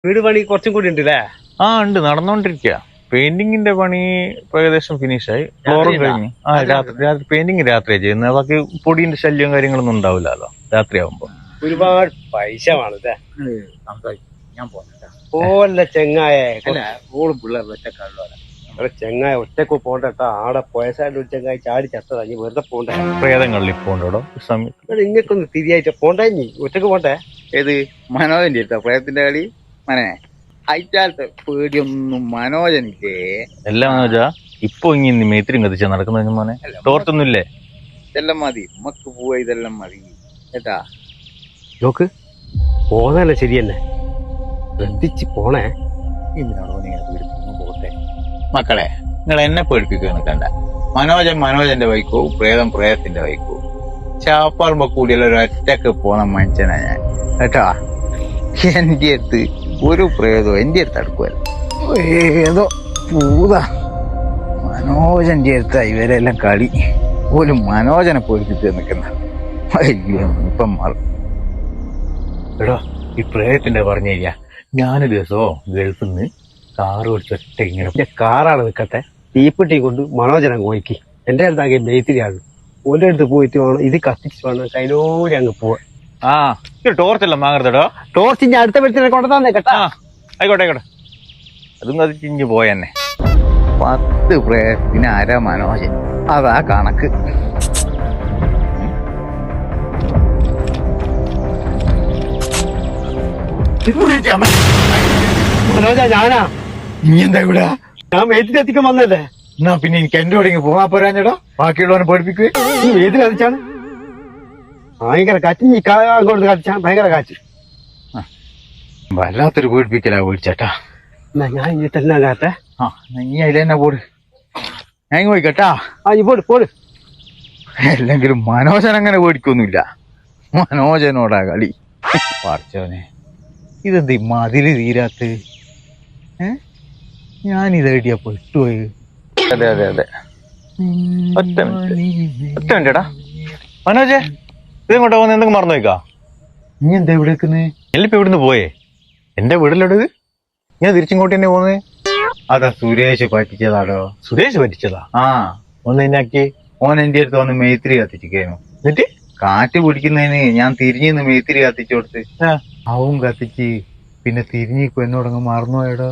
വീട് പണി കുറച്ചും കൂടി ഉണ്ടല്ലേ? ഉണ്ട്, നടന്നുകൊണ്ടിരിക്കുക. പെയിന്റിങ്ങിന്റെ പണി ഏകദേശം ഫിനിഷായി, ഫ്ലോറും കഴിഞ്ഞു. രാത്രി പെയിന്റിങ് രാത്രിയാണ് ചെയ്യുന്നത്. ബാക്കി പൊടിന്റെ ശല്യവും കാര്യങ്ങളൊന്നും ഉണ്ടാവില്ലല്ലോ രാത്രിയാവുമ്പോ. ഒരുപാട് പൈസ വേണല്ലേ? ഞാൻ പോകണ്ട പോലെ ചെങ്ങായ ഓളും പിള്ളേർ ഒറ്റക്കാളും ചെങ്ങായ ഒറ്റക്ക് പോണ്ടട്ടാ. ആടെ പോയസായിട്ട് ഒരു ചെങ്ങായി ചാടി ചത്തതാ. നീ വെറുതെ പോണ്ടേ? പ്രേതങ്ങളിൽ പോണ്ടോ സമയത്ത് ഇങ്ങക്കൊന്ന് തിരിയായിട്ട് പോണ്ടേ? നീ ഒറ്റക്ക് പോണ്ടേ? ഏത് മനോജന്റെ അടുത്ത പ്രേതത്തിന്റെ കളി മനെ അയച്ചാലത്തെ പേടിയൊന്നും മനോജനില്ലേ? എല്ലാം മനോജാ ഇപ്പൊ ഇങ്ങനെ മേത്തിരി കത്തിച്ചാ നടക്കുന്നതിന് മോനെ. ടോർച്ചൊന്നും ഇല്ലേ? ഇതെല്ലാം മതി, ഉമ്മക്ക് പോവാ, ഇതെല്ലാം മതി കേട്ടാ. നോക്ക് പോന്നല്ലേ ശരിയല്ലേ? ശ്രദ്ധിച്ച് പോണേ. എന്തിനാണോ നിങ്ങൾ പേടിപ്പിക്കുന്നു? പോട്ടെ മക്കളെ, നിങ്ങൾ എന്നെ പേടിപ്പിക്കുക നിൽക്കണ്ട. മനോജന്റെ വൈക്കോ, പ്രേതം പ്രേതത്തിന്റെ വൈക്കോ. ചാപ്പാറുമ്പോ കൂടിയുള്ള ഒരു ഒറ്റക്ക് പോന്ന മനുഷ്യനാ ഞാൻ കേട്ടാ. എന്റെ അടുത്ത് ഒരു പ്രേതോ എന്റെ അടുത്ത് അടുക്കുമല്ലോ. ഏതോ പൂതാ മനോജന്റെ അടുത്ത ഇവരെല്ലാം കളി. പോലും മനോജനെ പേടിപ്പിക്കുക നിൽക്കുന്ന ഇപ്പം മാറും. എടാ ഈ പ്രേതത്തിന്റെ പറഞ്ഞു കഴിഞ്ഞാ ഞാനൊരു ദിവസമോ ഗൾഫിൽ നിന്ന് കാറ് ഓടിച്ചൊറ്റ ഇങ്ങനെ കാറാണ് നിൽക്കട്ടെ. തീപ്പെട്ടി കൊണ്ട് മനോജനം പോയിക്ക് എന്റെ അടുത്താകെ ബേത്തിരിയാണ്. ഓന്റെ അടുത്ത് പോയിട്ട് വേണം ഇത് കത്തിച്ച് വേണം കയ്യിലോടെ അങ്ങ് പോവാൻ. ടോർച്ചെല്ലാം വാങ്ങരുതടോ. ടോർച്ച് ഞാൻ അടുത്ത വീട്ടിനെ കൊണ്ടുതന്നെ കേട്ടാ. ആയിക്കോട്ടെ ആയിക്കോട്ടെ. അതും കത്തിച്ചിഞ്ഞ് പോയെന്നെ. 10 പ്രേതത്തിന് അര മനോജൻ, അതാ കണക്ക്. മനോജ ഞാനാ. ഇനി എന്താ ഇവിടെ? ഞാൻ വേത്തിന് എത്തിക്കാൻ വന്നല്ലേ? എന്നാ പിന്നെ എനിക്ക് എന്റെ കൂടെ പോകാൻ പോരാഞ്ഞടാ. ബാക്കിയുള്ളവനെ പഠിപ്പിക്കുക. നീ വേത്തിന് കത്തിച്ചാണ് ഭയങ്കര കാറ്റ്. നീ അങ്ങോട്ട് കത്തിച്ചാണ് ഭയങ്കര കാറ്റ്. വല്ലാത്തൊരു പേടിപ്പിക്കലാ പേടിച്ചേട്ടാ. എന്നാ ഞാൻ ഇനി തന്നെ കാട്ടെ. നീ അതിലെന്നെ പോട്. ഞാൻ പോയിക്കട്ടാ. നീ പോട് പോട്. അല്ലെങ്കിലും മനോജൻ അങ്ങനെ പേടിക്കൊന്നുമില്ല. മനോജനോടാ കളി. പഠിച്ചവനെ, ഇതെന്ത് മതില് തീരാത്ത? ഞാനിതേടിയാ പെട്ടുപോയി. അതെ അതെ അതെ. ഒറ്റ മിനിറ്റടാ മനോജേ, ഇതെങ്ങോട്ടാ പോകുന്നത്? എന്തെങ്കിലും മറന്നു വെക്കാ? നീ എന്താ ഇവിടെ നിൽക്കുന്നേ? എല്ലിപ്പോ ഇവിടുന്ന് പോയേ? എന്റെ വീട്ടിലോട്ട് ഞാൻ തിരിച്ചിങ്ങോട്ട് തന്നെ പോകുന്നേ. അതാ സുരേഷ് പറ്റിച്ചതാടോ. സുരേഷ് പറ്റിച്ചതാ? ഒന്ന് എന്നാക്കി ഓൻ എന്റെ അടുത്ത് വന്ന് മേത്തിരി കത്തിച്ചിരിക്കുന്നു. എന്നിട്ട് കാറ്റ് പിടിക്കുന്നതിന് ഞാൻ തിരിഞ്ഞിന്ന് മേത്തിരി കത്തിച്ചു കൊടുത്ത് അവൻ കത്തിച്ച് പിന്നെ തിരിഞ്ഞിപ്പോ എന്നോടങ്ങ് മറന്നുപോയടോ.